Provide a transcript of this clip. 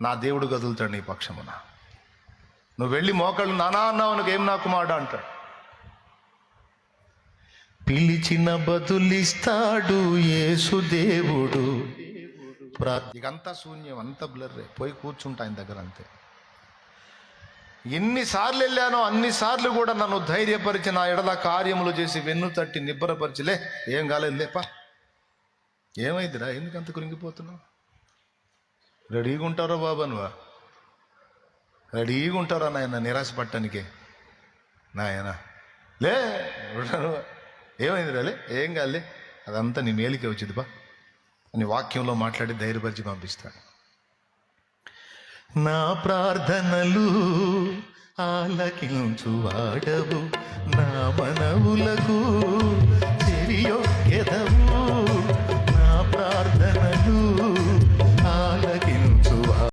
నా దేవుడు కదులుతాడు నీ పక్షమున. నువ్వు వెళ్ళి మోకాళ్ళు నానా అన్నావు అనుకో, ఏం నా కుమారుడు అంటాడు. పిలిచిన బదులిస్తాడు యేసు దేవుడు. ఇకంతా శూన్యం, అంతా బ్లర్రే. పోయి కూర్చుంటా ఆయన దగ్గర అంతే. ఎన్నిసార్లు వెళ్ళానో అన్నిసార్లు కూడా నన్ను ధైర్యపరిచి నా ఎడల కార్యములు చేసి వెన్ను తట్టి నిబ్బరపరిచిలే, ఏం కాలేదు లేపా, ఏమైందిరా, ఎందుకు అంత కృంగిపోతున్నావు? రెడీగా ఉంటారో బాబా, నువ్వా రెడీగా ఉంటారా నాయన నిరాశపడటానికే? నాయన లే, ఏమైంది రాలే, ఏం కాలే, అదంతా నీ మేలుకే వచ్చింది బా అని వాక్యంలో మాట్లాడి ధైర్యపరిచి పంపిస్తాడు. నా ప్రార్థనలు ఆలకించువాడవు, నా మనవులకు చెరియొక్కెదవు.